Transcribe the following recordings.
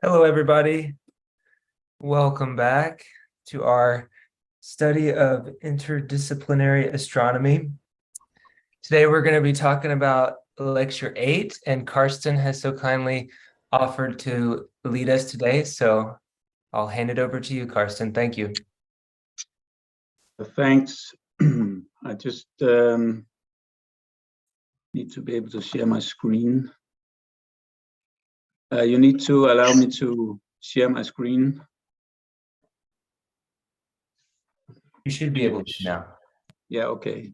Hello, everybody. Welcome back to our study of interdisciplinary astronomy. Today, we're going to be talking about lecture 8, and Karsten has so kindly offered to lead us today. So I'll hand it over to you, Karsten. Thank you. Thanks. I just need to be able to share my screen. You need to allow me to share my screen. You should be able to now. Yeah, okay.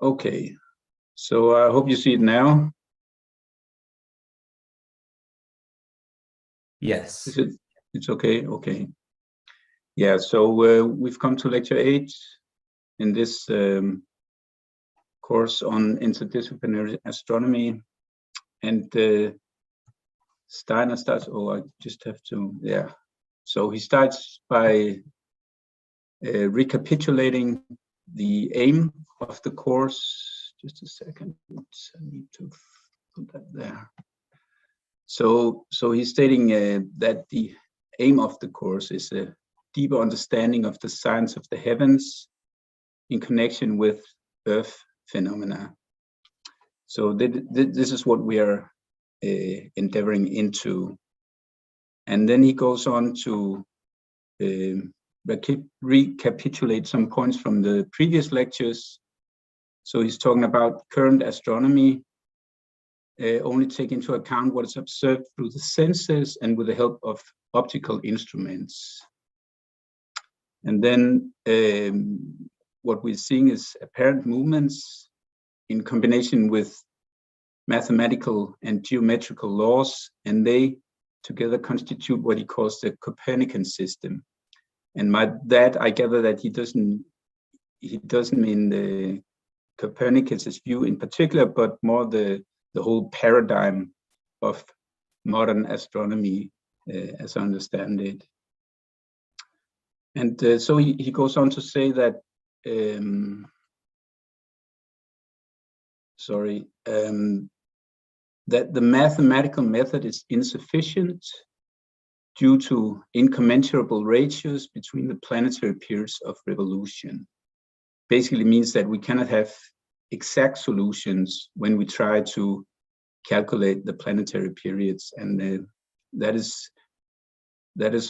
Okay, so I hope you see it now. Yes. Is it? It's okay, okay. Yeah, so we've come to lecture 8 in this course on interdisciplinary astronomy. And Steiner starts, I just have to, yeah. So he starts by recapitulating the aim of the course. Just a second, I need to put that there. So he's stating that the aim of the course is a deeper understanding of the science of the heavens in connection with Earth phenomena. So this is what we are endeavoring into. And then he goes on to recapitulate some points from the previous lectures. So he's talking about current astronomy, only take into account what is observed through the senses and with the help of optical instruments. And then what we're seeing is apparent movements in combination with mathematical and geometrical laws, and they together constitute what he calls the Copernican system. And by that, I gather that he doesn't mean the Copernicus' view in particular, but more the whole paradigm of modern astronomy, as I understand it. And so he goes on to say that, that the mathematical method is insufficient due to incommensurable ratios between the planetary periods of revolution. Basically means that we cannot have exact solutions when we try to calculate the planetary periods, and that is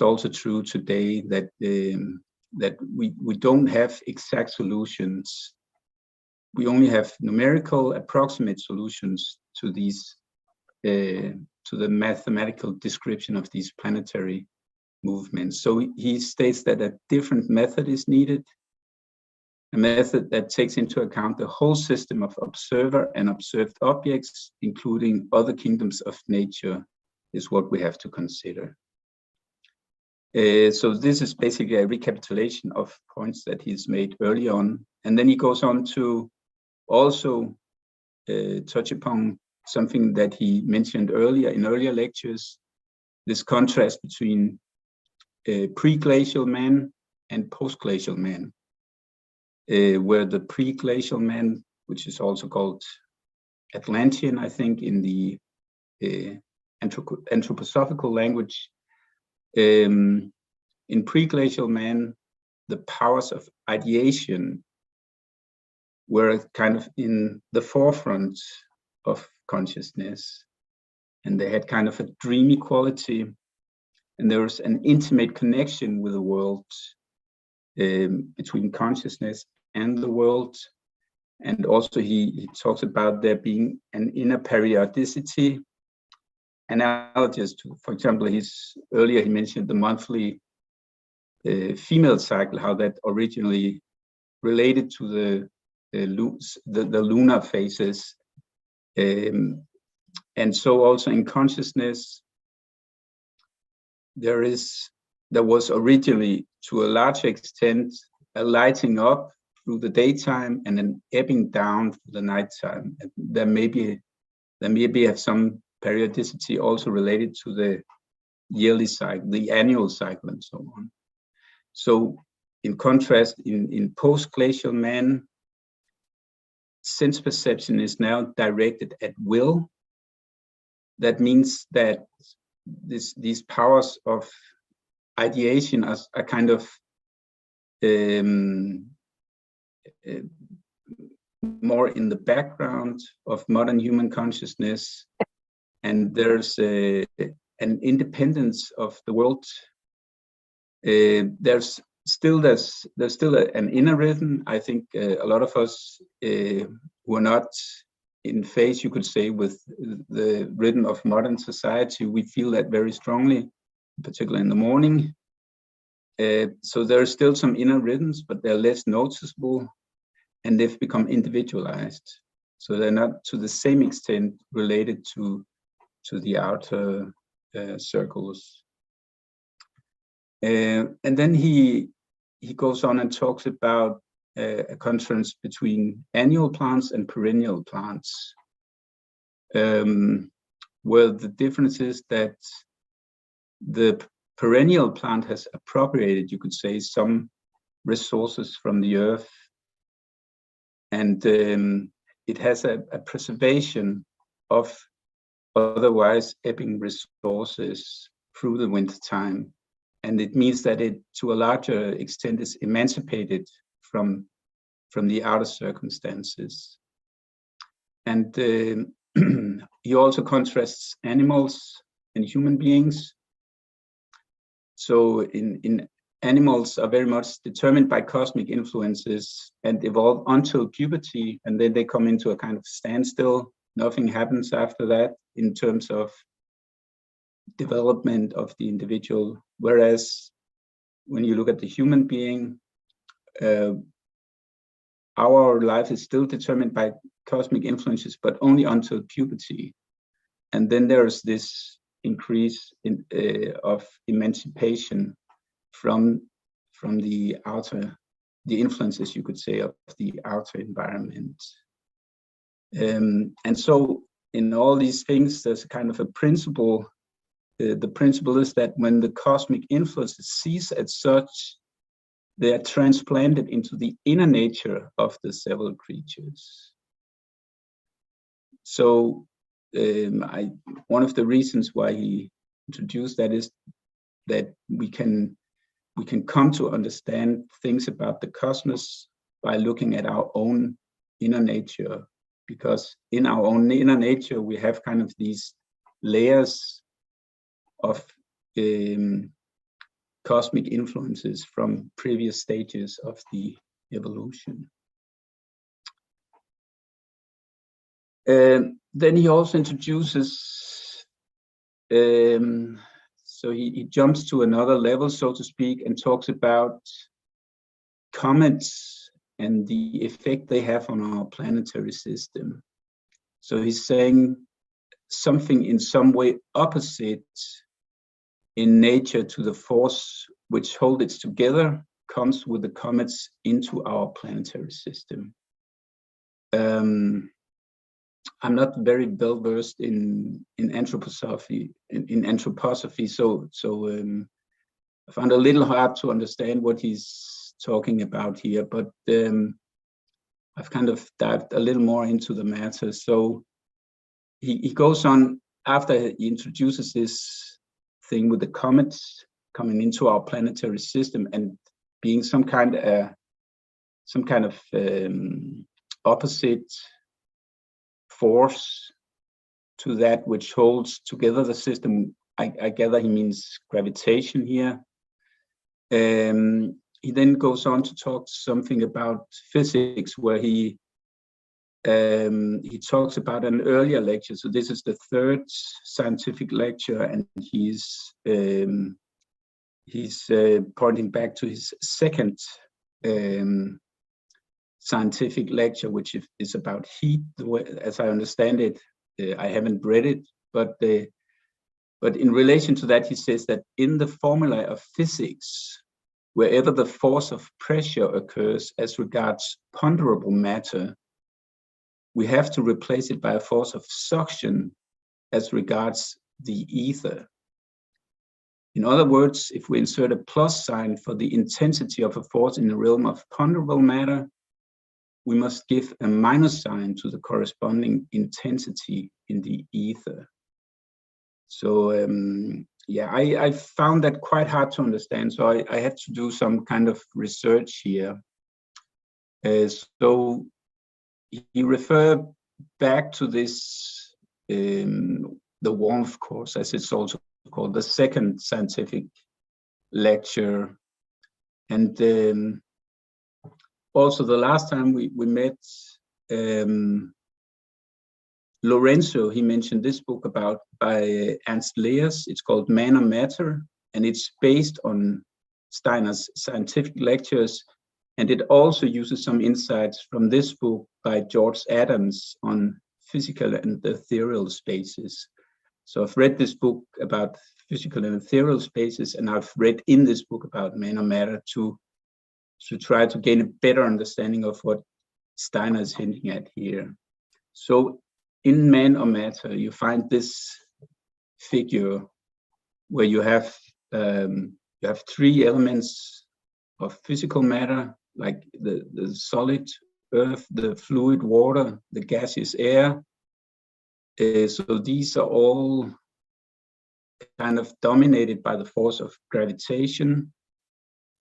also true today, that that we don't have exact solutions. We only have numerical approximate solutions to these to the mathematical description of these planetary movements. So he states that a different method is needed, a method that takes into account the whole system of observer and observed objects, including other kingdoms of nature, is what we have to consider. So this is basically a recapitulation of points that he's made early on. And then he goes on to also touch upon something that he mentioned earlier in earlier lectures, this contrast between pre-glacial man and post-glacial man, where the pre-glacial man, which is also called Atlantean, I think, in the anthroposophical language, in pre-glacial man, the powers of ideation were kind of in the forefront of consciousness, and they had kind of a dreamy quality, and there was an intimate connection with the world, between consciousness and the world. And also he talks about there being an inner periodicity analogous to, for example, earlier he mentioned the monthly female cycle, how that originally related to the lunar phases. And so also in consciousness, there was originally, to a large extent, a lighting up through the daytime and an ebbing down through the nighttime. And there maybe have some periodicity also related to the yearly cycle, the annual cycle, and so on. So in contrast, in post-glacial man, sense perception is now directed at will. That means that these powers of ideation are kind of more in the background of modern human consciousness, and there's an independence of the world. There's still an inner rhythm. I think a lot of us who are not in phase, you could say, with the rhythm of modern society, we feel that very strongly, particularly in the morning. So there are still some inner rhythms, but they're less noticeable, and they've become individualized. So they're not to the same extent related to the outer circles. And then he goes on and talks about a contrast between annual plants and perennial plants, where the difference is that the perennial plant has appropriated, you could say, some resources from the earth, and it has a preservation of otherwise ebbing resources through the winter time. And it means that it, to a larger extent, is emancipated from the outer circumstances. And he also contrasts animals and human beings. So in animals are very much determined by cosmic influences and evolve until puberty, and then they come into a kind of standstill. Nothing happens after that in terms of development of the individual. Whereas when you look at the human being, our life is still determined by cosmic influences, but only until puberty. And then there's this increase of emancipation from the influences, you could say, of the outer environment. And so in all these things, there's a kind of a principle. The principle is that when the cosmic influences cease as such, they are transplanted into the inner nature of the several creatures. So one of the reasons why he introduced that is that we can come to understand things about the cosmos by looking at our own inner nature, because in our own inner nature we have kind of these layers of cosmic influences from previous stages of the evolution. Then he also introduces, so he jumps to another level, so to speak, and talks about comets and the effect they have on our planetary system. So he's saying something in some way opposite in nature to the force which holds it together comes with the comets into our planetary system. I'm not very well versed in anthroposophy, so I found it a little hard to understand what he's talking about here, but I've kind of dived a little more into the matter. So he goes on after he introduces this thing with the comets coming into our planetary system and being some kind of opposite force to that which holds together the system. I gather he means gravitation here. He then goes on to talk something about physics, where he talks about an earlier lecture. So this is the third scientific lecture, and he's pointing back to his second scientific lecture, which is about heat. As I understand it, I haven't read it, but in relation to that, he says that in the formula of physics, wherever the force of pressure occurs as regards ponderable matter, we have to replace it by a force of suction as regards the ether. In other words, if we insert a plus sign for the intensity of a force in the realm of ponderable matter, we must give a minus sign to the corresponding intensity in the ether. So yeah, I found that quite hard to understand. So I had to do some kind of research here. So he referred back to this, the warmth course, as it's also called, the second scientific lecture. And also the last time we met, Lorenzo, he mentioned this book by Ernst Leers. It's called Man or Matter, and it's based on Steiner's scientific lectures. And it also uses some insights from this book by George Adams on physical and ethereal spaces. So I've read this book about physical and ethereal spaces, and I've read in this book about Man or Matter to try to gain a better understanding of what Steiner is hinting at here. So in Man or Matter, you find this figure where you have three elements of physical matter, like the solid earth, the fluid water, the gaseous air. So these are all kind of dominated by the force of gravitation.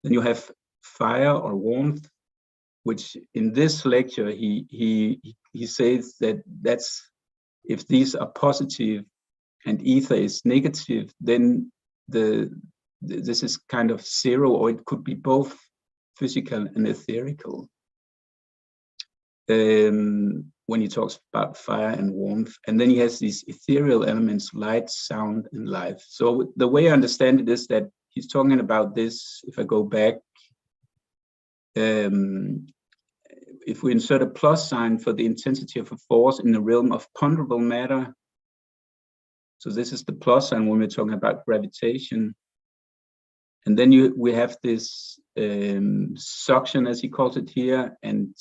Then you have fire or warmth, which in this lecture he says that's if these are positive and ether is negative, then this is kind of zero, or it could be both physical and etherical. When he talks about fire and warmth, and then he has these ethereal elements, light, sound, and life. So the way I understand it is that he's talking about this. If I go back, if we insert a plus sign for the intensity of a force in the realm of ponderable matter, so this is the plus sign when we're talking about gravitation. And then we have this suction, as he calls it here, and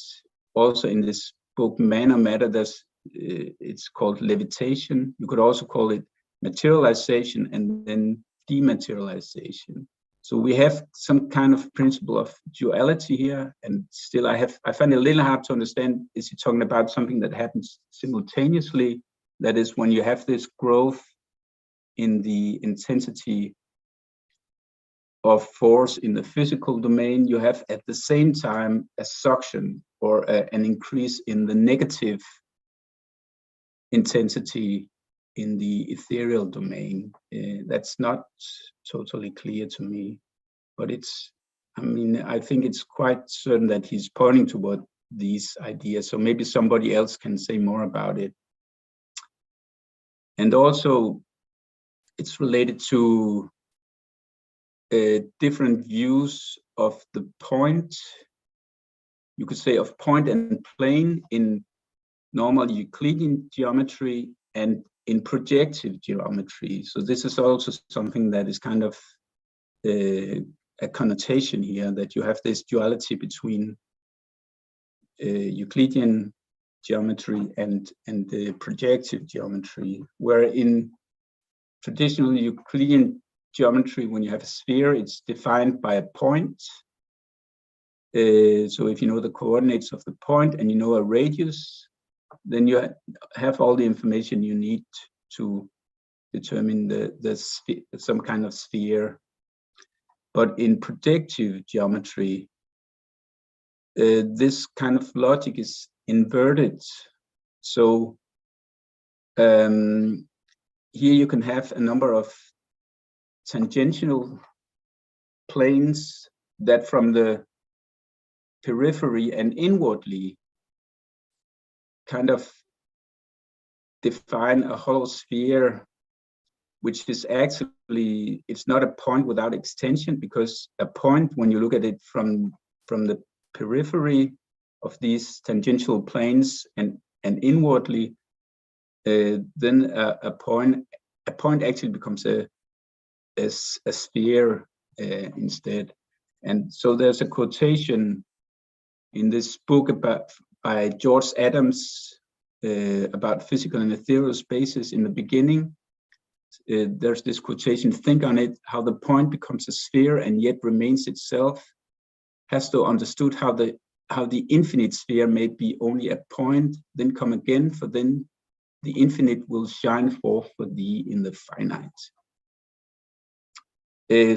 also in this book, Man or Matter, it's called levitation. You could also call it materialization and then dematerialization. So we have some kind of principle of duality here, and still I find it a little hard to understand, is he talking about something that happens simultaneously? That is, when you have this growth in the intensity of force in the physical domain, you have at the same time a suction or an increase in the negative intensity in the ethereal domain. That's not totally clear to me, but I think it's quite certain that he's pointing toward these ideas. So maybe somebody else can say more about it. And also, it's related to different views of the point, you could say, of point and plane in normal Euclidean geometry and in projective geometry. So this is also something that is kind of a connotation here, that you have this duality between Euclidean geometry and the projective geometry, where in traditional Euclidean geometry, when you have a sphere, it's defined by a point. So if you know the coordinates of the point and you know a radius, then you have all the information you need to determine some kind of sphere. But in projective geometry, this kind of logic is inverted. So here you can have a number of tangential planes that from the periphery and inwardly kind of define a hollow sphere, which is actually, it's not a point without extension, because a point, when you look at it from the periphery of these tangential planes and inwardly, then a point actually becomes a sphere instead. And so there's a quotation in this book by George Adams about physical and ethereal spaces. In the beginning, there's this quotation: "Think on it, how the point becomes a sphere and yet remains itself. Hast thou understood how the how the infinite sphere may be only a point, then come again, for then the infinite will shine forth for thee in the finite.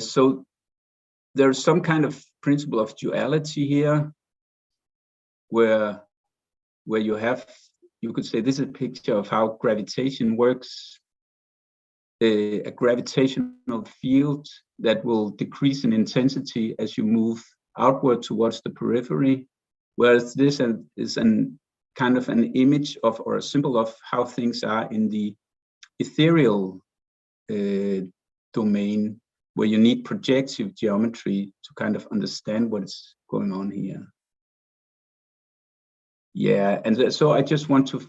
So there's some kind of principle of duality here, where you have, you could say, this is a picture of how gravitation works. A gravitational field that will decrease in intensity as you move outward towards the periphery, whereas this is an kind of an image of, or a symbol of, how things are in the ethereal domain, where you need projective geometry to kind of understand what's going on here. Yeah, and so I just want to,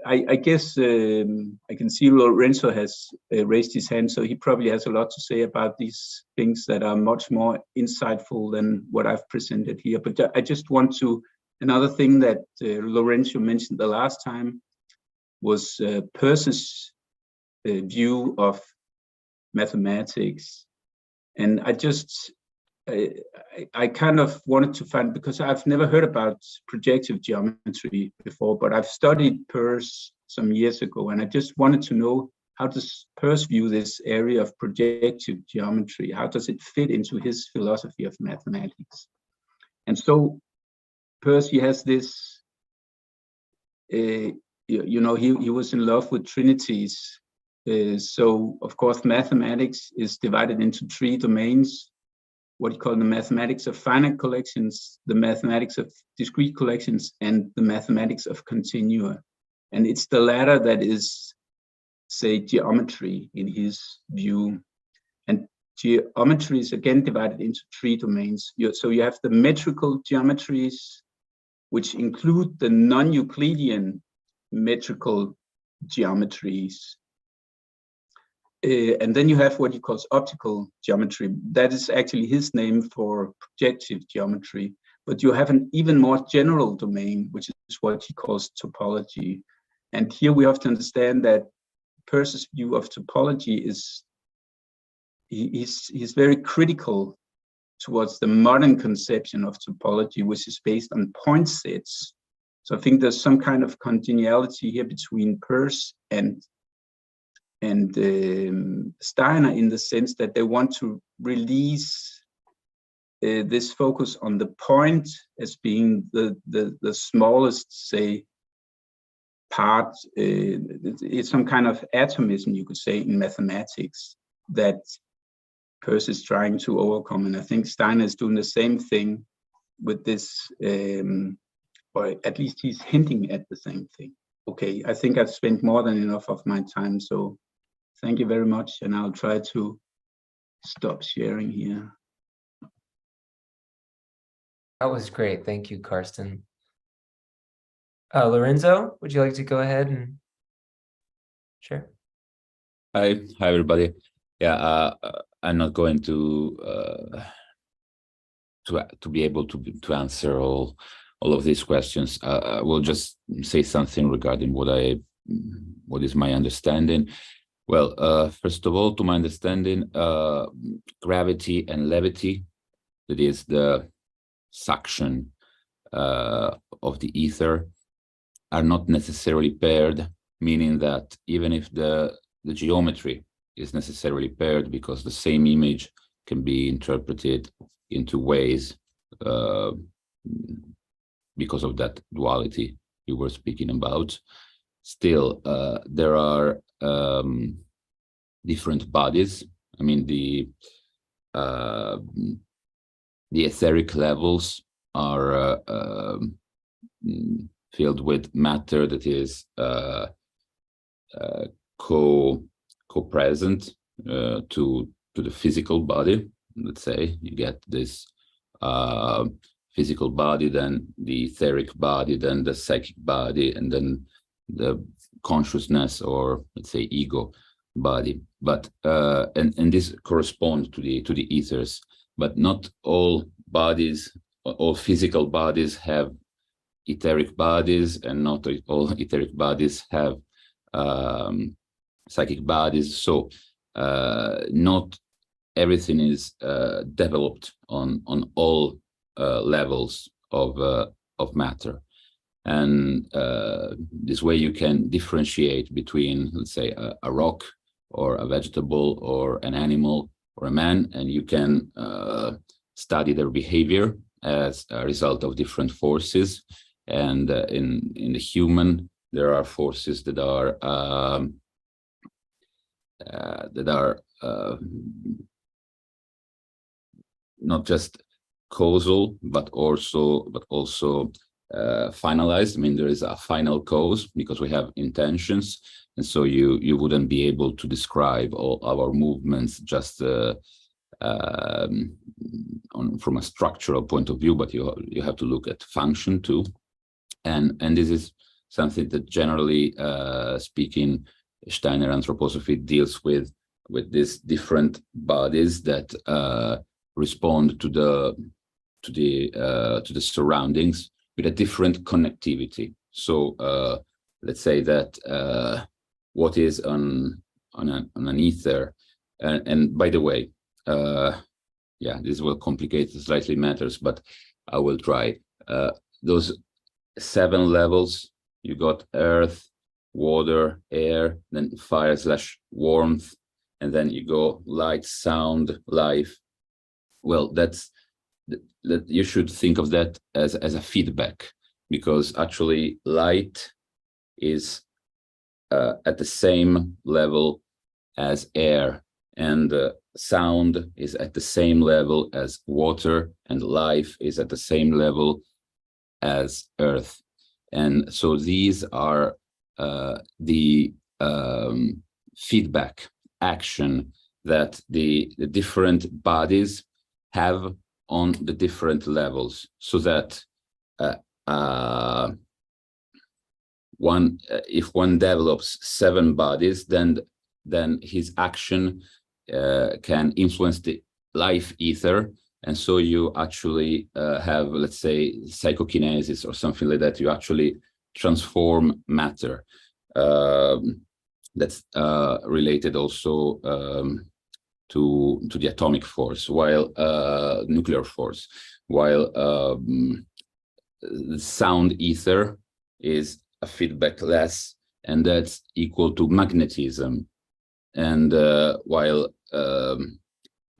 I guess I can see Lorenzo has raised his hand, so he probably has a lot to say about these things that are much more insightful than what I've presented here. But I just want to, another thing that Lorenzo mentioned the last time was Peirce's view of mathematics. And I kind of wanted to find, because I've never heard about projective geometry before, but I've studied Peirce some years ago, and I just wanted to know, how does Peirce view this area of projective geometry? How does it fit into his philosophy of mathematics? And so Peirce, he has this, you know, he was in love with trinities. So of course, mathematics is divided into three domains: what you call the mathematics of finite collections, the mathematics of discrete collections, and the mathematics of continua. And it's the latter that is, say, geometry in his view. And geometry is again divided into three domains. So you have the metrical geometries, which include the non-Euclidean metrical geometries. And then you have what he calls optical geometry. That is actually his name for projective geometry. But you have an even more general domain, which is what he calls topology. And here we have to understand that Peirce's view of topology is, he's very critical towards the modern conception of topology, which is based on point sets. So I think there's some kind of congeniality here between Peirce and Steiner, in the sense that they want to release this focus on the point as being the smallest, say, part. It's some kind of atomism, you could say, in mathematics that Peirce is trying to overcome. And I think Steiner is doing the same thing with this, or at least he's hinting at the same thing. Okay, I think I've spent more than enough of my time, so thank you very much, and I'll try to stop sharing here. That was great. Thank you, Karsten. Lorenzo, would you like to go ahead and share? Hi, everybody. Yeah, I'm not going to be able to answer all of these questions. I will just say something regarding what is my understanding. Well, first of all, to my understanding, gravity and levity, that is the suction of the ether, are not necessarily paired, meaning that even if the geometry is necessarily paired, because the same image can be interpreted in two ways because of that duality you were speaking about, still there are different bodies. I mean, the etheric levels are filled with matter that is co-present to the physical body. Let's say you get this physical body, then the etheric body, then the psychic body, and then the consciousness, or let's say ego body. But and this corresponds to the ethers. But not all bodies, all physical bodies have etheric bodies, and not all etheric bodies have psychic bodies. So not everything is developed on all levels of of matter. And this way you can differentiate between, let's say, a rock or a vegetable or an animal or a man, and you can study their behavior as a result of different forces. And in the human, there are forces that are not just causal, but also finalized. I mean, there is a final cause because we have intentions, and so you wouldn't be able to describe all our movements just from a structural point of view, but you have to look at function too, and this is something that generally speaking, Steiner anthroposophy deals with these different bodies that respond to the surroundings with a different connectivity. So let's say that what is on an ether, and by the way, yeah, this will complicate slightly matters, but I will try. Those 7 levels, you got earth, water, air, then fire/warmth, and then you go light, sound, life. Well, that you should think of that as a feedback, because actually light is at the same level as air, and sound is at the same level as water, and life is at the same level as earth. And so these are the feedback action that the different bodies have on the different levels, so that if one develops 7 bodies, then his action can influence the life ether, and so you actually have, let's say, psychokinesis or something like that. You actually transform matter. That's related also to the atomic force, while nuclear force, while the sound ether is a feedback less, and that's equal to magnetism. And while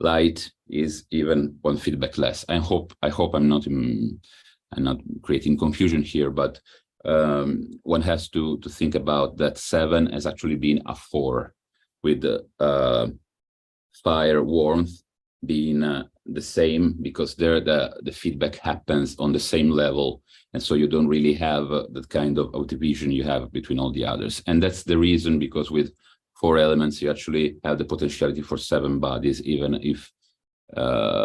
light is even 1 feedback less. I hope I'm not creating confusion here, but one has to think about that 7 as actually being a 4, with fire, warmth being the same, because there the feedback happens on the same level, and so you don't really have that kind of division you have between all the others. And that's the reason, because with 4 elements you actually have the potentiality for 7 bodies, even if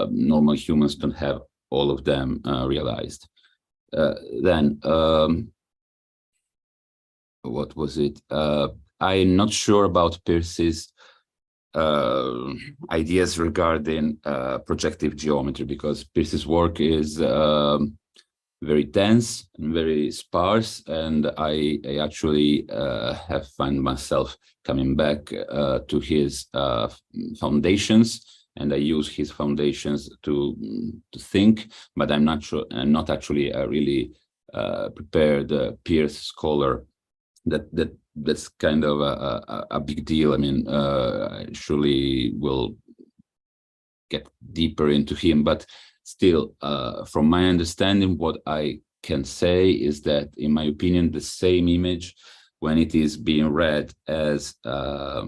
normal humans don't have all of them realized. Then what was it? I'm not sure about Peirce's ideas regarding projective geometry, because Peirce's work is very dense and very sparse, and I actually have found myself coming back to his foundations, and I use his foundations to think, but I'm not sure. I'm not actually a really prepared Peirce scholar. That's kind of a big deal. I mean, I surely will get deeper into him, but still, from my understanding, what I can say is that, in my opinion, the same image, when it is being read as a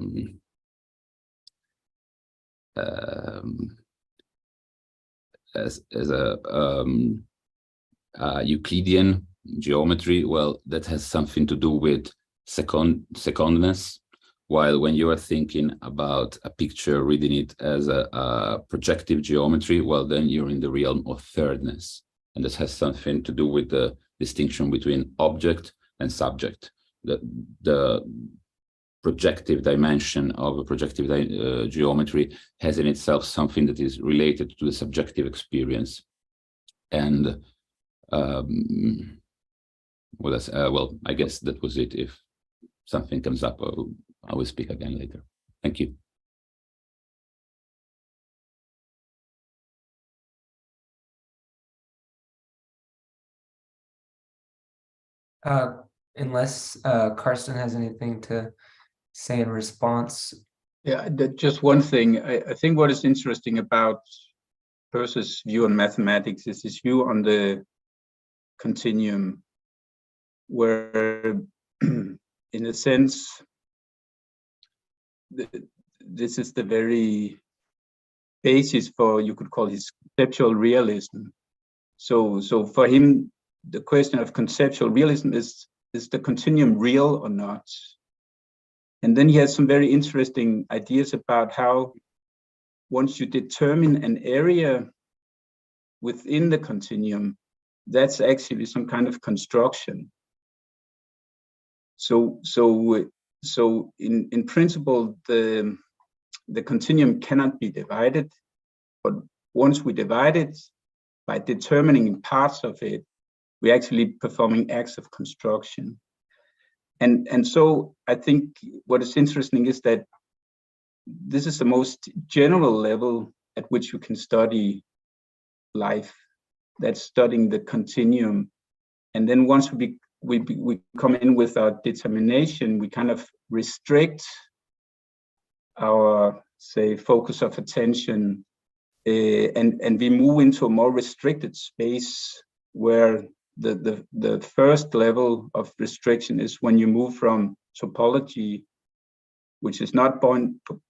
Euclidean geometry, well, that has something to do with secondness, while when you are thinking about a picture, reading it as a projective geometry, well, then you're in the realm of thirdness, and this has something to do with the distinction between object and subject. The projective dimension of a projective geometry has in itself something that is related to the subjective experience. And well, I guess that was it. If something comes up, I will speak again later. Thank you. Unless Karsten has anything to say in response. Yeah, just one thing. I think what is interesting about Peirce's view on mathematics is his view on the continuum, where, in a sense, this is the very basis for, you could call, his conceptual realism. So for him, the question of conceptual realism is the continuum real or not? And then he has some very interesting ideas about how, once you determine an area within the continuum, that's actually some kind of construction. So in principle, the continuum cannot be divided, but once we divide it, by determining parts of it, we're actually performing acts of construction. And so I think what is interesting is that this is the most general level at which you can study life. That's studying the continuum. And then once we come in with our determination, we kind of restrict our, say, focus of attention, and we move into a more restricted space, where the first level of restriction is when you move from topology, which is not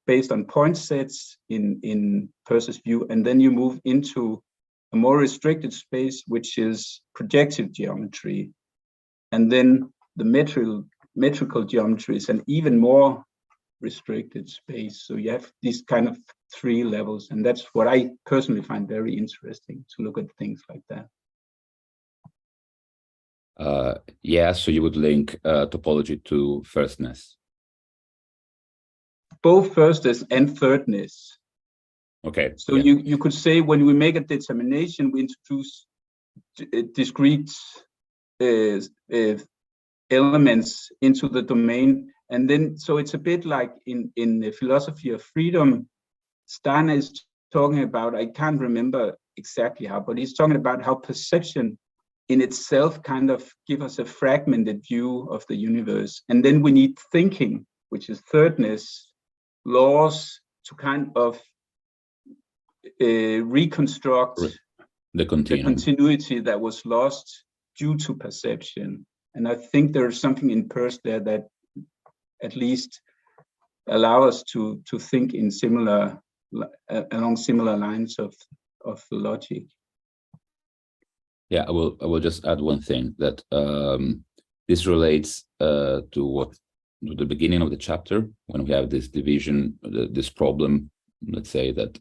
based on point sets in Peirce's view, and then you move into a more restricted space, which is projective geometry. And then the metrical geometry is an even more restricted space. So you have these kind of three levels, and that's what I personally find very interesting, to look at things like that. Yeah, so you would link topology to firstness. Both firstness and thirdness. Okay. So yeah, you could say, when we make a determination, we introduce discrete elements into the domain. And then, so it's a bit like in the philosophy of freedom, Steiner is talking about, I can't remember exactly how, but he's talking about how perception in itself kind of give us a fragmented view of the universe. And then we need thinking, which is thirdness, laws, to kind of reconstruct the continuity that was lost due to perception. And I think there's something in Peirce there that at least allow us to think in along similar lines of logic. Yeah, I will just add one thing, that this relates to the beginning of the chapter, when we have this division, this problem, let's say, that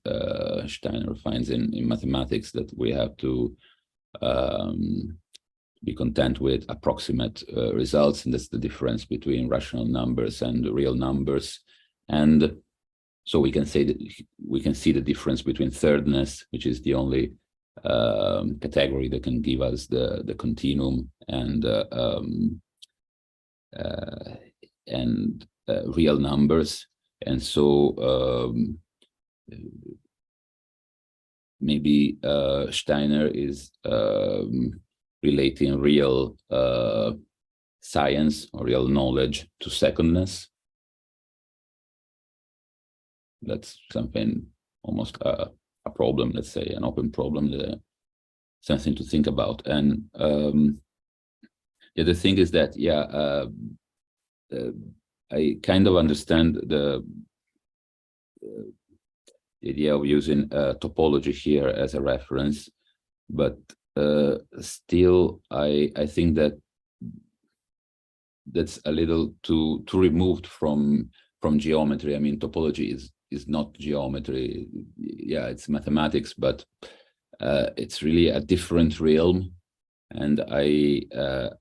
Steiner finds in mathematics, that we have to be content with approximate results, and that's the difference between rational numbers and real numbers. And so we can say that we can see the difference between thirdness, which is the only category that can give us the continuum, and real numbers. And so maybe Steiner is relating real science or real knowledge to secondness. That's something, almost a problem, let's say, an open problem, something to think about. And yeah, the thing is that, yeah, I kind of understand the idea of using topology here as a reference, but still, I think that that's a little too removed from geometry. I mean, topology is not geometry. Yeah, it's mathematics, but it's really a different realm. And I,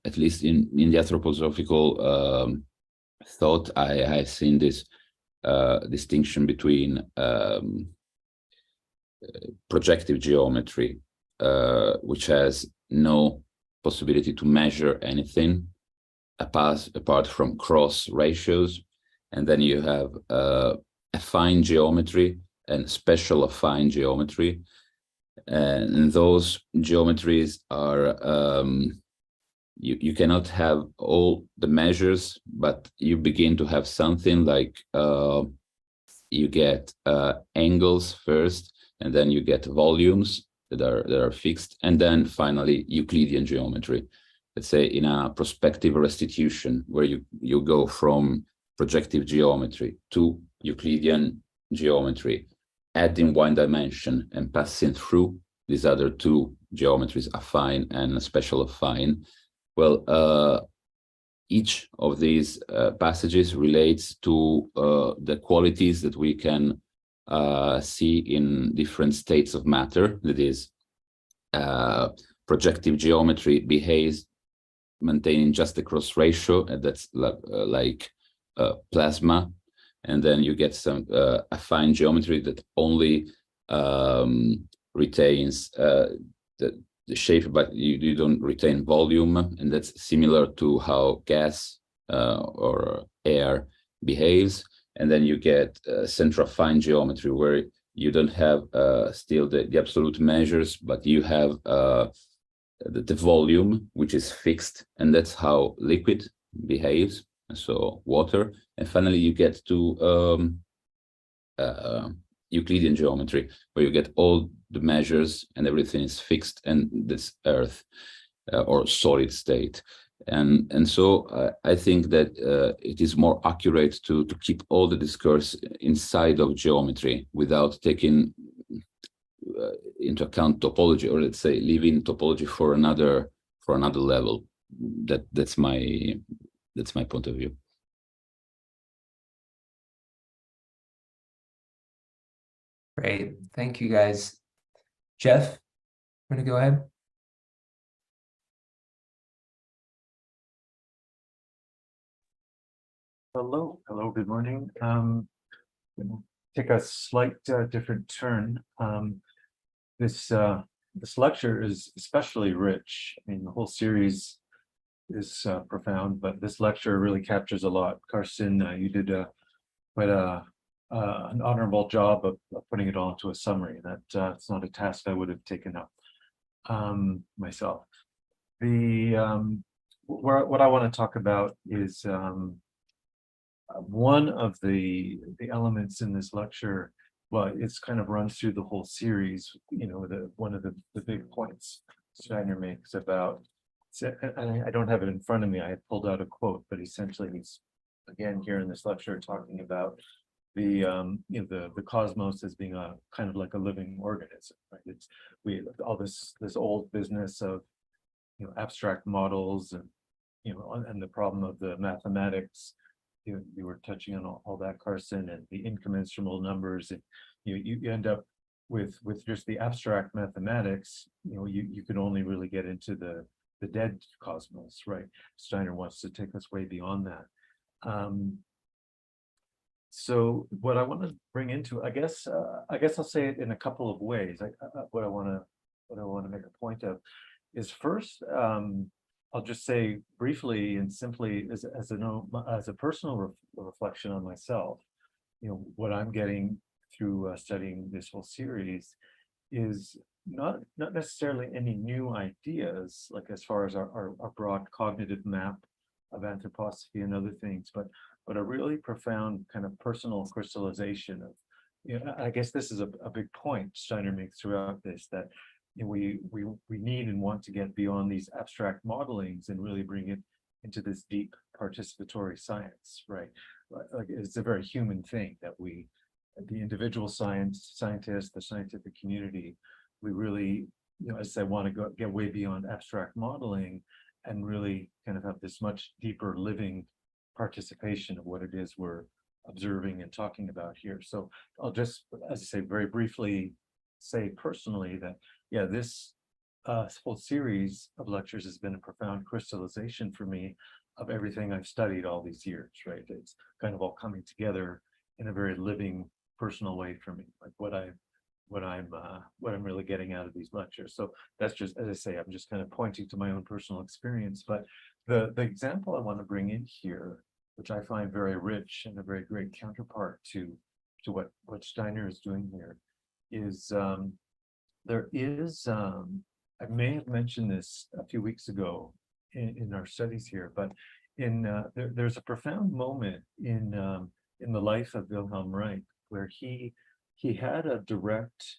at least in the anthroposophical thought, I have seen this distinction between projective geometry, which has no possibility to measure anything apart from cross ratios, and then you have affine geometry and special affine geometry, and those geometries are you cannot have all the measures, but you begin to have something like you get angles first, and then you get volumes that are fixed, and then finally Euclidean geometry. Let's say in a prospective restitution, where you go from projective geometry to Euclidean geometry, adding one dimension and passing through these other two geometries, affine and special affine. Well, each of these passages relates to the qualities that we can see in different states of matter. That is, projective geometry behaves maintaining just the cross ratio, and that's like plasma. And then you get some affine geometry that only retains the shape, but you don't retain volume, and that's similar to how gas or air behaves. And then you get central affine geometry, where you don't have still the absolute measures, but you have the volume, which is fixed, and that's how liquid behaves, so water. And finally you get to Euclidean geometry, where you get all the measures and everything is fixed, and this earth or solid state. And so I think that it is more accurate to keep all the discourse inside of geometry without taking into account topology, or let's say leaving topology for another level. That's my point of view. Great, thank you guys. Jeff, want to go ahead? Hello, good morning. Take a slight different turn. This lecture is especially rich. I mean, the whole series is profound, but this lecture really captures a lot. Carsten, you did quite an honorable job of putting it all into a summary. That it's not a task I would have taken up myself. What I want to talk about is one of the elements in this lecture. Well, it's kind of runs through the whole series. You know, one of the big points Steiner makes about, and I don't have it in front of me, I pulled out a quote, but essentially he's again here in this lecture talking about the cosmos as being a kind of like a living organism, right? It's all this old business of abstract models, and and the problem of the mathematics. You were touching on all that, Carsten, and the incommensurable numbers, and you end up with just the abstract mathematics. You can only really get into the dead cosmos, right? Steiner wants to take us way beyond that. So what I want to bring into, I guess I'll say it in a couple of ways. What I want to make a point of is, first, I'll just say briefly and simply as a personal reflection on myself. What I'm getting through studying this whole series is not necessarily any new ideas, like as far as our broad cognitive map of anthroposophy and other things, but a really profound kind of personal crystallization of, I guess this is a big point Steiner makes throughout this, that we need and want to get beyond these abstract modelings and really bring it into this deep participatory science, right? Like, it's a very human thing that the individual scientists, the scientific community, we really, as I want to get way beyond abstract modeling and really kind of have this much deeper living participation of what it is we're observing and talking about here. So I'll just, as I say, very briefly say personally that, yeah, this whole series of lectures has been a profound crystallization for me of everything I've studied all these years, right? It's kind of all coming together in a very living, personal way for me, like what I'm really getting out of these lectures. So that's just, as I say, I'm just kind of pointing to my own personal experience. But the example I want to bring in here, which I find very rich and a very great counterpart to what Steiner is doing here, is there is I may have mentioned this a few weeks ago in our studies here, but there's a profound moment in the life of Wilhelm Reich where he had a direct,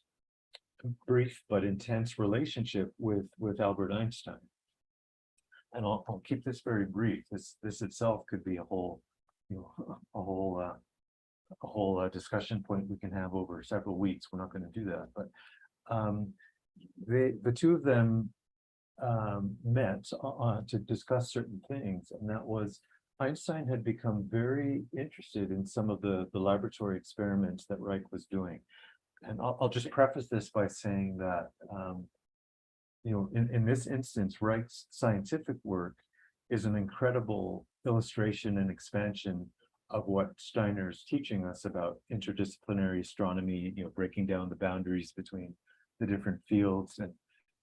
brief but intense relationship with Albert Einstein. And I'll keep this very brief. This itself could be a whole discussion point we can have over several weeks. We're not going to do that, but the two of them met to discuss certain things, and that was Einstein had become very interested in some of the laboratory experiments that Reich was doing. And I'll just preface this by saying that in this instance, Reich's scientific work is an incredible illustration and expansion of what Steiner's teaching us about interdisciplinary astronomy, breaking down the boundaries between the different fields and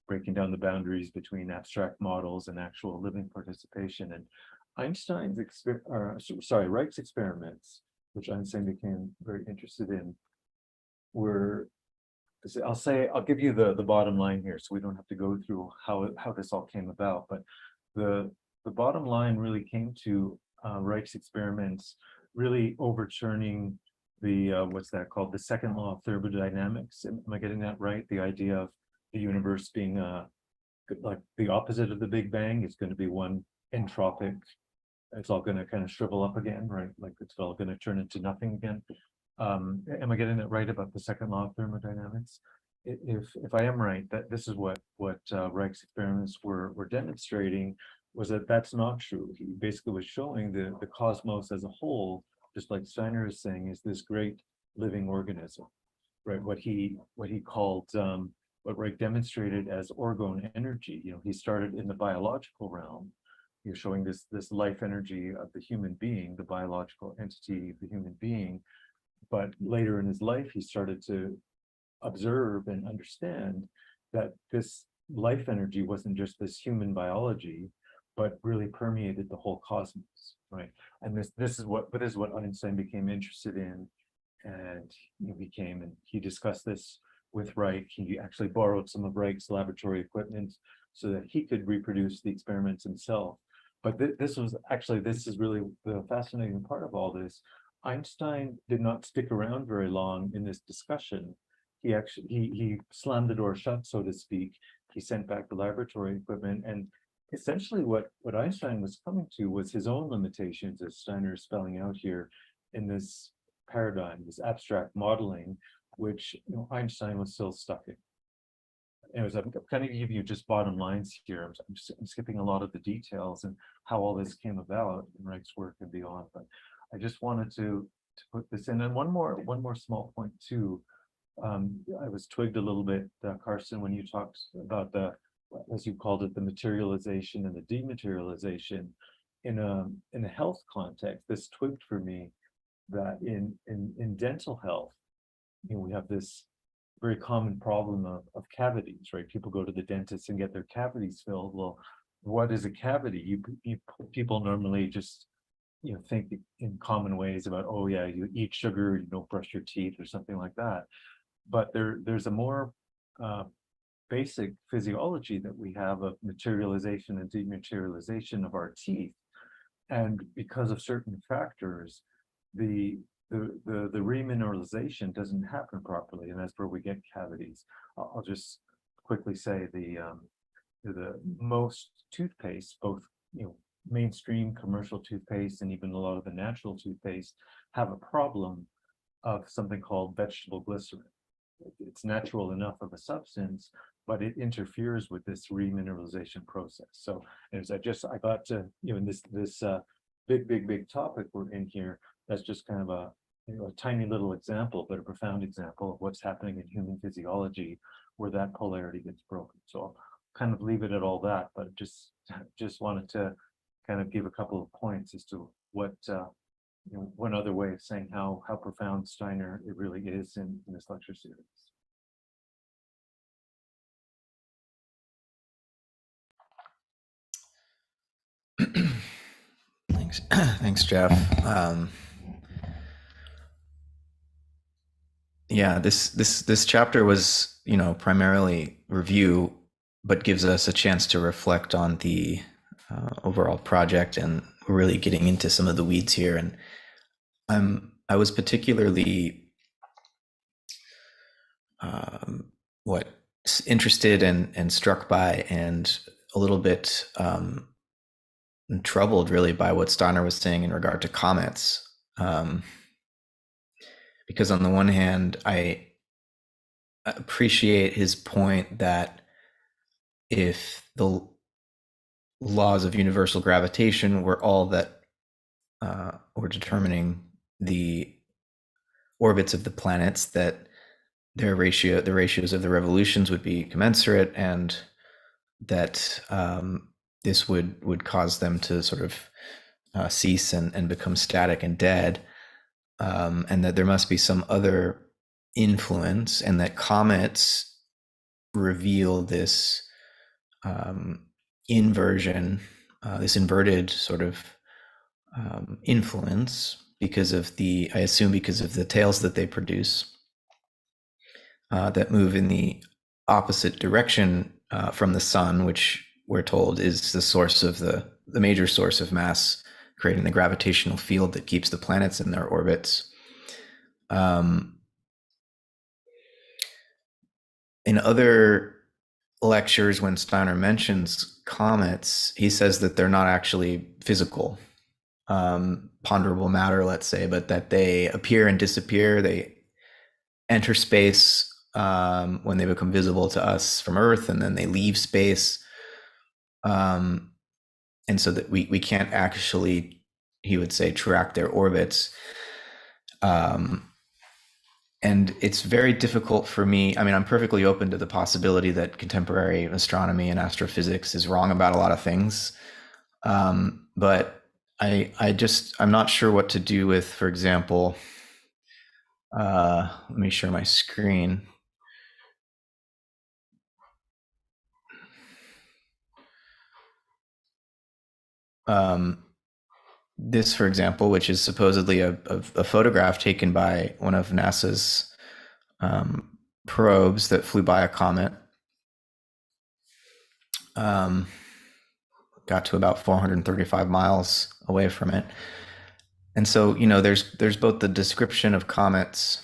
breaking down the boundaries between abstract models and actual living participation. And Reich's experiments, which Einstein became very interested in, were, I'll give you the bottom line here, so we don't have to go through how this all came about. But the bottom line really came to Reich's experiments really overturning the what's that called, the second law of thermodynamics. Am I getting that right? The idea of the universe being like the opposite of the Big Bang. Is going to be one entropic. It's all going to kind of shrivel up again, right? Like it's all going to turn into nothing again. Am I getting it right about the second law of thermodynamics? If I am right, that this is what Reich's experiments were demonstrating, was that that's not true. He basically was showing the cosmos as a whole, just like Steiner is saying, is this great living organism, right? What he called, what Reich demonstrated as orgone energy. He started in the biological realm. He was showing this life energy of the human being, the biological entity of the human being. But later in his life, he started to observe and understand that this life energy wasn't just this human biology, but really permeated the whole cosmos, right? And this is what Einstein became interested in, and he discussed this with Reich. He actually borrowed some of Reich's laboratory equipment so that he could reproduce the experiments himself. But this is really the fascinating part of all this. Einstein did not stick around very long in this discussion. He slammed the door shut, so to speak. He sent back the laboratory equipment, and essentially what Einstein was coming to was his own limitations, as Steiner is spelling out here in this paradigm, this abstract modeling, which Einstein was still stuck in. Anyways, I'm kind of give you just bottom lines here. I'm skipping a lot of the details and how all this came about in Reich's work and beyond, but I just wanted to put this in. And one more small point too. I was twigged a little bit, Carson, when you talked about as you called it, the materialization and the dematerialization in a health context. This twigged for me that in dental health, we have this very common problem of cavities, right? People go to the dentist and get their cavities filled. Well, what is a cavity? People normally just think in common ways about, oh yeah, you eat sugar, you don't brush your teeth or something like that. But there's a more basic physiology that we have of materialization and dematerialization of our teeth. And because of certain factors, the remineralization doesn't happen properly, and that's where we get cavities. I'll just quickly say the most toothpaste, both mainstream commercial toothpaste and even a lot of the natural toothpaste, have a problem of something called vegetable glycerin. It's natural enough of a substance, but it interferes with this remineralization process. So as I got to in this big topic we're in here, that's just kind of a tiny little example, but a profound example of what's happening in human physiology where that polarity gets broken. So I'll kind of leave it at all that, but just wanted to kind of give a couple of points as to what one other way of saying how profound Steiner it really is in this lecture series. Thanks, Jeff. Yeah, this chapter was, primarily review, but gives us a chance to reflect on the overall project, and we're really getting into some of the weeds here. And I was particularly interested and struck by and a little bit troubled really by what Steiner was saying in regard to comets. Because on the one hand, I appreciate his point that if the laws of universal gravitation were all that were determining the orbits of the planets, that the ratios of the revolutions would be commensurate, and that this would cause them to sort of cease and become static and dead, and that there must be some other influence, and that comets reveal this inversion, this inverted sort of influence because of I assume because of the tails that they produce that move in the opposite direction from the sun, which we're told is the source of the major source of mass, creating the gravitational field that keeps the planets in their orbits. In other lectures, when Steiner mentions comets, he says that they're not actually physical, ponderable matter, let's say, but that they appear and disappear. They enter space when they become visible to us from Earth, and then they leave space. And so that we can't actually, he would say, track their orbits. And it's very difficult for me. I mean, I'm perfectly open to the possibility that contemporary astronomy and astrophysics is wrong about a lot of things. But I'm not sure what to do with, for example, let me share my screen. This, for example, which is supposedly a photograph taken by one of NASA's probes that flew by a comet. Got to about 435 miles away from it. And so, there's both the description of comets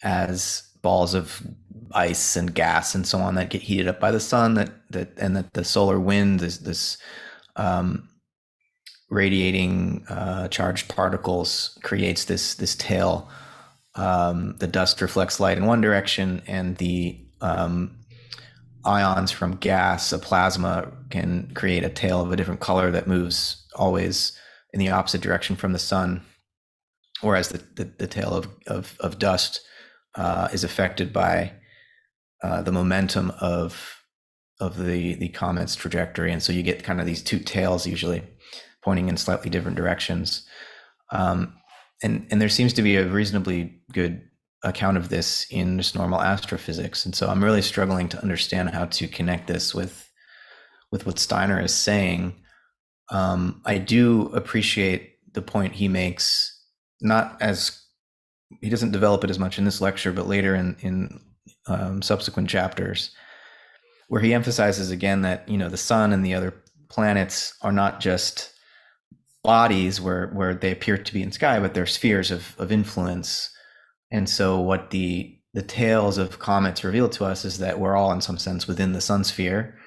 as balls of ice and gas and so on that get heated up by the sun, and that the solar wind is this radiating charged particles creates this tail. The dust reflects light in one direction, and the ions from gas, a plasma, can create a tail of a different color that moves always in the opposite direction from the sun, whereas the tail of dust is affected by the momentum of the comet's trajectory. And so you get kind of these two tails usually pointing in slightly different directions. And there seems to be a reasonably good account of this in just normal astrophysics. And so I'm really struggling to understand how to connect this with what Steiner is saying. I do appreciate the point he makes, not as he doesn't develop it as much in this lecture, but later in subsequent chapters, where he emphasizes again that the sun and the other planets are not just bodies where they appear to be in sky, but they're spheres of influence. And so what the tails of comets reveal to us is that we're all in some sense within the sun sphere,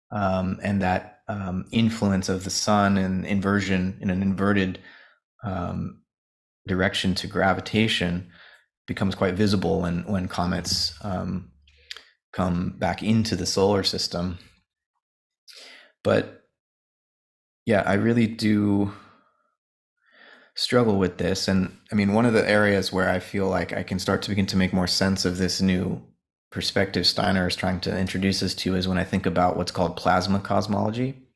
and that influence of the sun and inversion in an inverted direction to gravitation becomes quite visible when comets come back into the solar system. But yeah, I really do struggle with this. And I mean, one of the areas where I feel like I can start to begin to make more sense of this new perspective Steiner is trying to introduce us to is when I think about what's called plasma cosmology.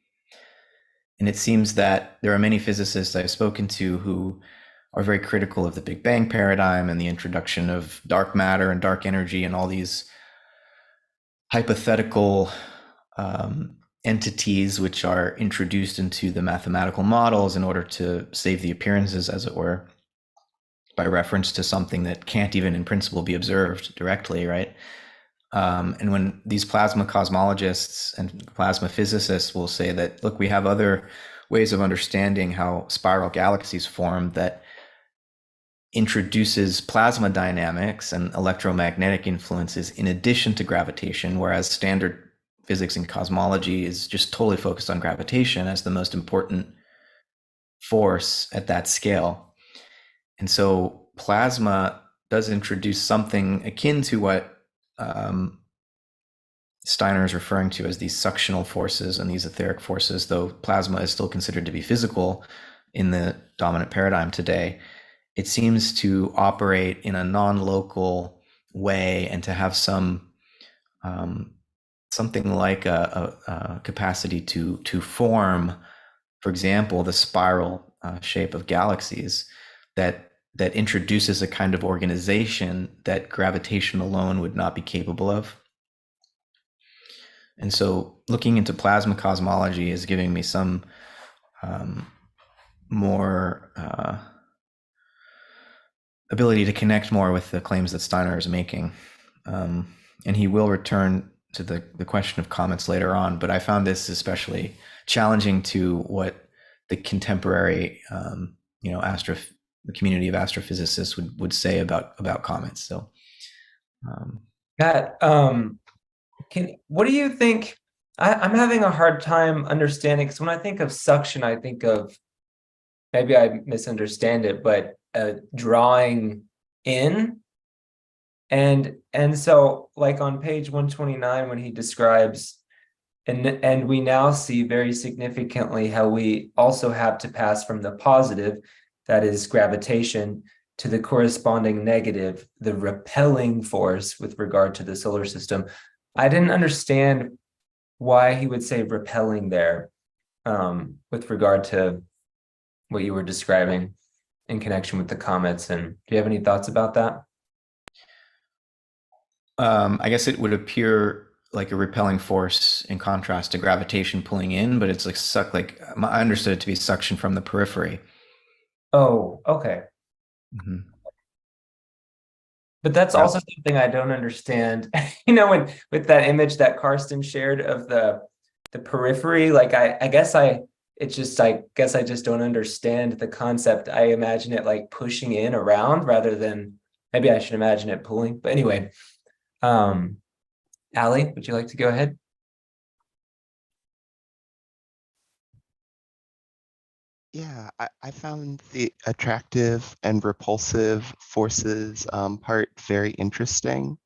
And it seems that there are many physicists I've spoken to who are very critical of the Big Bang paradigm and the introduction of dark matter and dark energy and all these hypothetical entities which are introduced into the mathematical models in order to save the appearances, as it were, by reference to something that can't even in principle be observed directly, right? And when these plasma cosmologists and plasma physicists will say that, look, we have other ways of understanding how spiral galaxies form that introduces plasma dynamics and electromagnetic influences in addition to gravitation, whereas standard physics and cosmology is just totally focused on gravitation as the most important force at that scale. And so plasma does introduce something akin to what Steiner is referring to as these suctional forces and these etheric forces, though plasma is still considered to be physical in the dominant paradigm today. It seems to operate in a non-local way and to have some something like a capacity to form, for example, the spiral shape of galaxies that introduces a kind of organization that gravitation alone would not be capable of. And so looking into plasma cosmology is giving me some more ability to connect more with the claims that Steiner is making. And he will return to the question of comets later on, but I found this especially challenging to what the contemporary, the community of astrophysicists would say about comets. So, Pat, what do you think? I'm having a hard time understanding, because when I think of suction, I think of, maybe I misunderstand it, but drawing in. And so, like on page 129, when he describes, and we now see very significantly how we also have to pass from the positive, that is gravitation, to the corresponding negative, the repelling force with regard to the solar system. I didn't understand why he would say repelling there, with regard to what you were describing in connection with the comets. And do you have any thoughts about that? I guess it would appear like a repelling force in contrast to gravitation pulling in, but it's like I understood it to be suction from the periphery. Oh, okay. Mm-hmm. But that's also something I don't understand. When with that image that Karsten shared of the periphery, like I guess I just don't understand the concept. I imagine it like pushing in around rather than, maybe I should imagine it pulling. But anyway, Allie, would you like to go ahead? Yeah, I found the attractive and repulsive forces part very interesting,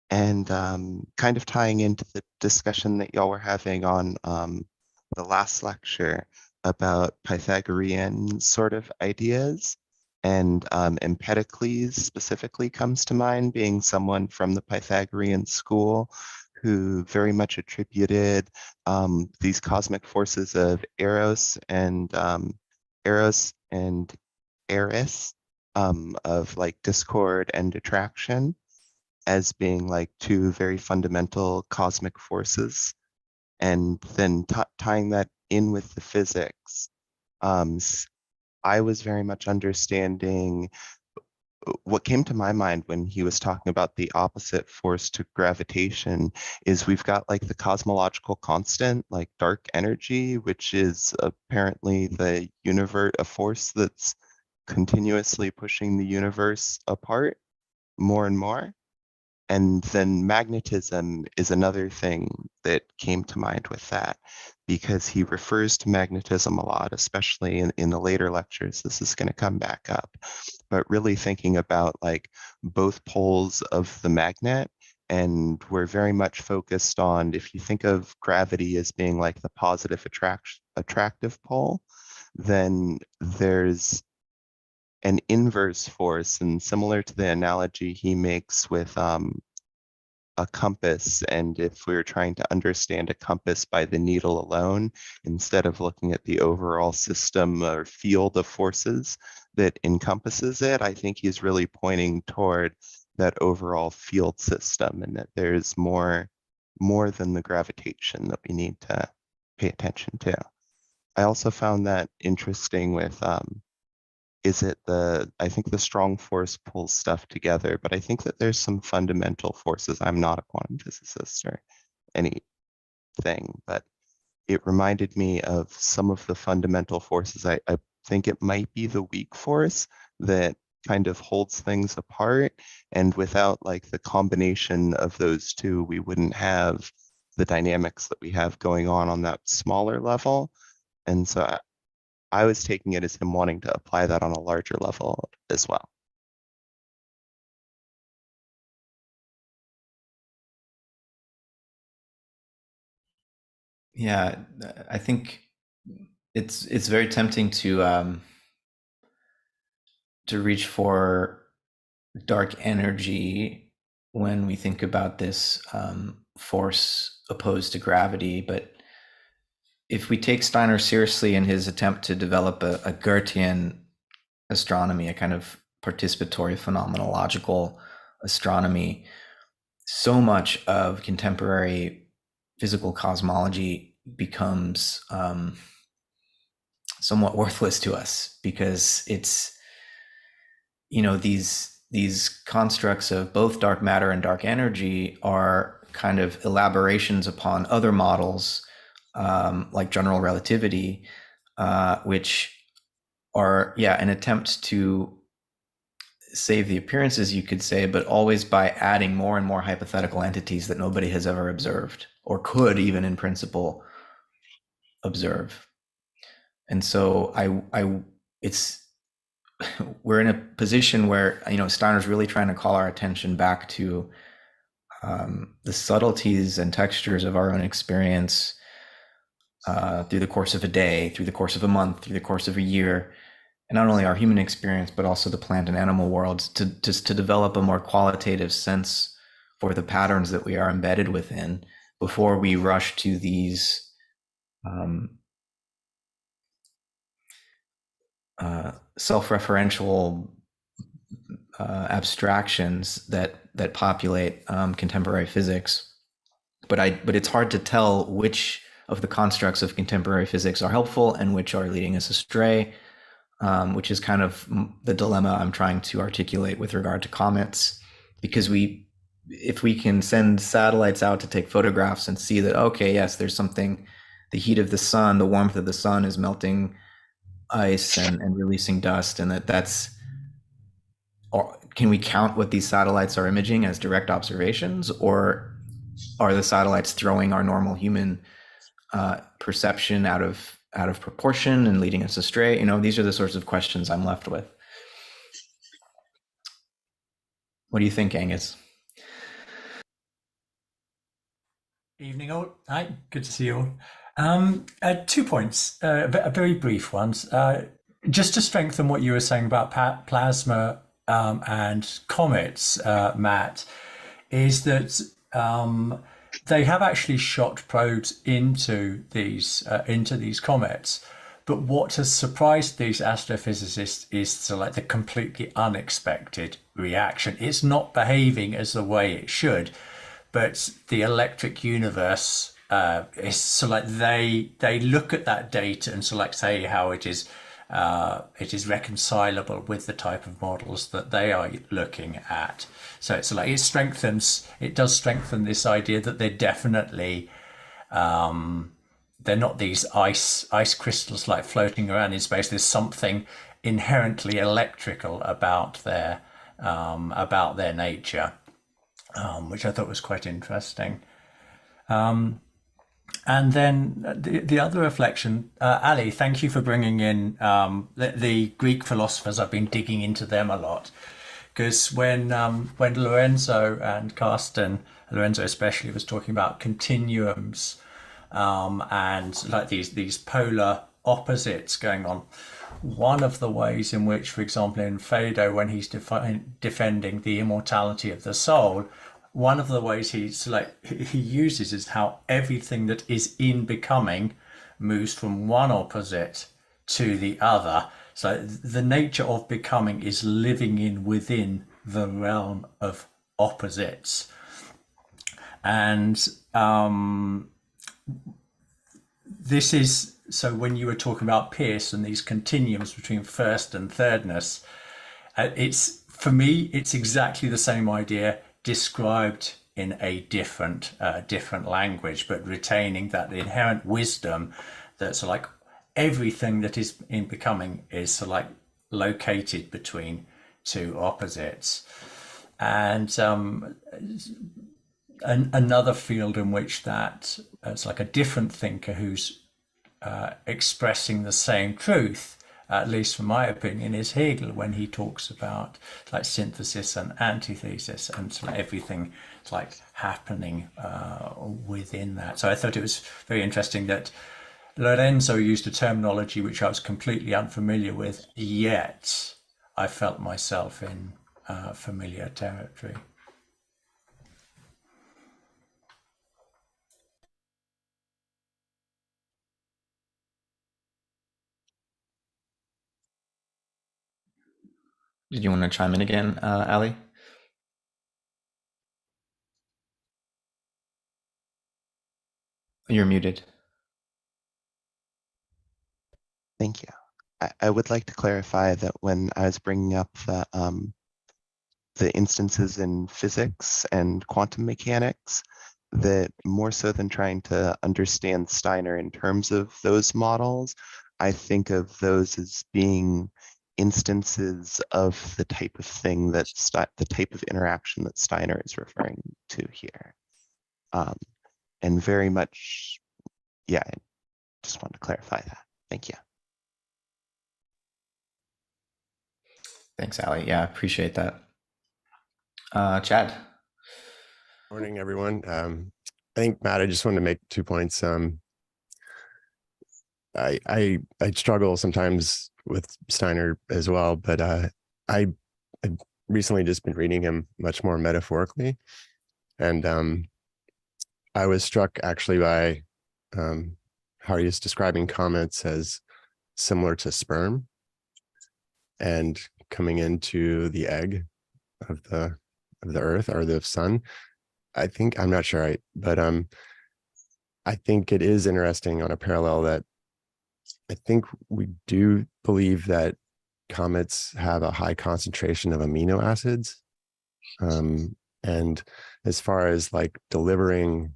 and kind of tying into the discussion that y'all were having on the last lecture about Pythagorean sort of ideas. And Empedocles specifically comes to mind, being someone from the Pythagorean school who very much attributed these cosmic forces of Eros and Eris, of like discord and attraction, as being like two very fundamental cosmic forces. And then tying that in with the physics, I was very much understanding what came to my mind when he was talking about the opposite force to gravitation is we've got like the cosmological constant, like dark energy, which is apparently the universe, a force that's continuously pushing the universe apart more and more. And then magnetism is another thing that came to mind with that, because he refers to magnetism a lot, especially in the later lectures. This is going to come back up, but really thinking about like both poles of the magnet. And we're very much focused on, if you think of gravity as being like the positive attractive pole, then there's an inverse force, and similar to the analogy he makes with a compass, and if we were trying to understand a compass by the needle alone, instead of looking at the overall system or field of forces that encompasses it, I think he's really pointing toward that overall field system, and that there's more than the gravitation that we need to pay attention to. I also found that interesting with is it I think the strong force pulls stuff together, but I think that there's some fundamental forces. I'm not a quantum physicist or anything, but it reminded me of some of the fundamental forces. I think it might be the weak force that kind of holds things apart. And without like the combination of those two, we wouldn't have the dynamics that we have going on that smaller level. And so I was taking it as him wanting to apply that on a larger level as well. Yeah, I think it's very tempting to reach for dark energy when we think about this force opposed to gravity. But if we take Steiner seriously in his attempt to develop a Goethean astronomy, a kind of participatory phenomenological astronomy, so much of contemporary physical cosmology becomes somewhat worthless to us, because it's, you know, these constructs of both dark matter and dark energy are kind of elaborations upon other models, like general relativity, which are, yeah, an attempt to save the appearances, you could say, but always by adding more and more hypothetical entities that nobody has ever observed or could even in principle observe. And so it's we're in a position where, you know, Steiner's really trying to call our attention back to the subtleties and textures of our own experience through the course of a day, through the course of a month, through the course of a year, and not only our human experience, but also the plant and animal worlds, to develop a more qualitative sense for the patterns that we are embedded within before we rush to these self-referential abstractions that populate contemporary physics. But it's hard to tell which of the constructs of contemporary physics are helpful and which are leading us astray, which is kind of the dilemma I'm trying to articulate with regard to comets. Because if we can send satellites out to take photographs and see that, okay, yes, there's something, the heat of the sun, the warmth of the sun is melting ice and releasing dust, and that's, or can we count what these satellites are imaging as direct observations, or are the satellites throwing our normal human perception out of proportion and leading us astray? You know, these are the sorts of questions I'm left with. What do you think, Angus? Evening all. Hi, good to see you all. 2 points, very brief ones. Just to strengthen what you were saying about plasma and comets, Matt, is that they have actually shot probes into these comets. But what has surprised these astrophysicists is the completely unexpected reaction. It's not behaving as the way it should, but the electric universe is they look at that data and say how it is reconcilable with the type of models that they are looking at. So it does strengthen this idea that they're definitely they're not these ice crystals like floating around in space. There's something inherently electrical about their nature, which I thought was quite interesting. And then the other reflection, Ali, thank you for bringing in the Greek philosophers. I've been digging into them a lot, because when Lorenzo and Carsten, Lorenzo especially, was talking about continuums and like these polar opposites going on, one of the ways in which, for example, in Phaedo, when he's defending the immortality of the soul, one of the ways he uses is how everything that is in becoming moves from one opposite to the other. So the nature of becoming is living within the realm of opposites. And this is so when you were talking about Peirce and these continuums between first and thirdness, it's, for me, it's exactly the same idea described in a different language, but retaining that inherent wisdom that's like everything that is in becoming is sort of like located between two opposites. And another field in which that it's like a different thinker who's expressing the same truth, at least from my opinion, is Hegel, when he talks about like synthesis and antithesis and sort of everything like happening within that. So I thought it was very interesting that Lorenzo used a terminology which I was completely unfamiliar with, yet I felt myself in familiar territory. Did you want to chime in again, Ali? You're muted. Thank you. I would like to clarify that when I was bringing up the instances in physics and quantum mechanics, that more so than trying to understand Steiner in terms of those models, I think of those as being instances of the type of thing that the type of interaction that Steiner is referring to here. And very much, yeah, I just wanted to clarify that. Thank you. Thanks, Ali. Yeah, I appreciate that. Chad. Morning, everyone. I think, Matt, I just wanted to make 2 points. I struggle sometimes with Steiner as well, but I've recently just been reading him much more metaphorically, and I was struck actually by how he's describing comets as similar to sperm and coming into the egg of the Earth or the sun. I think, I'm not sure, but I think it is interesting on a parallel that I think we do believe that comets have a high concentration of amino acids. And as far as like delivering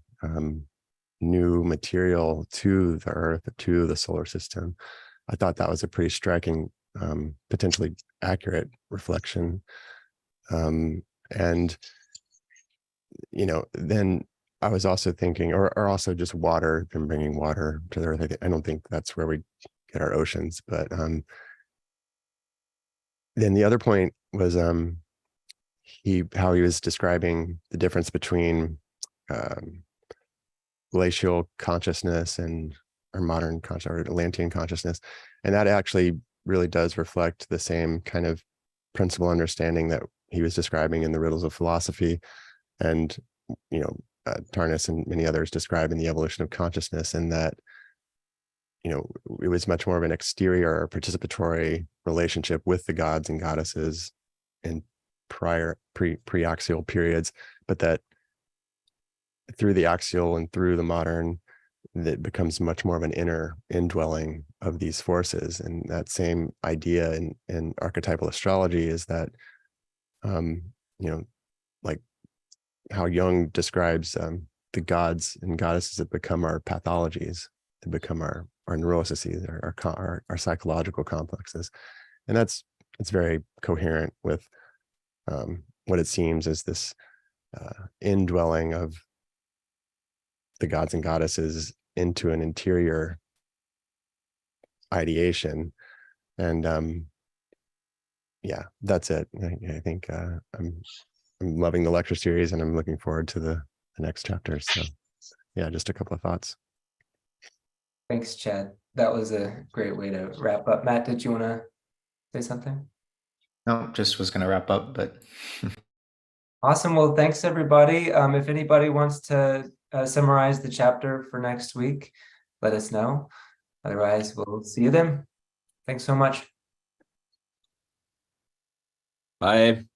new material to the Earth, to the solar system, I thought that was a pretty striking, potentially accurate reflection. And, you know, then I was also thinking, or also just water, them bringing water to the Earth. I don't think that's where we get our oceans, but then the other point was how he was describing the difference between glacial consciousness and our modern conscious or Atlantean consciousness, and that actually really does reflect the same kind of principal understanding that he was describing in the Riddles of Philosophy, and you know, Tarnas and many others describe in the Evolution of Consciousness, and that, you know, it was much more of an exterior participatory relationship with the gods and goddesses in prior pre-axial periods, but that through the axial and through the modern, that becomes much more of an inner indwelling of these forces. And that same idea in archetypal astrology is that, you know, like how Jung describes the gods and goddesses that become our pathologies, that become our neuroses, our psychological complexes. And it's very coherent with what it seems as this indwelling of the gods and goddesses into an interior ideation. And yeah, that's it. I think I'm loving the lecture series, and I'm looking forward to the next chapter. So yeah, just a couple of thoughts. Thanks, Chad. That was a great way to wrap up. Matt, did you want to say something? No, just was going to wrap up, but Awesome. Well, thanks, everybody. If anybody wants to summarize the chapter for next week, let us know. Otherwise, we'll see you then. Thanks so much. Bye.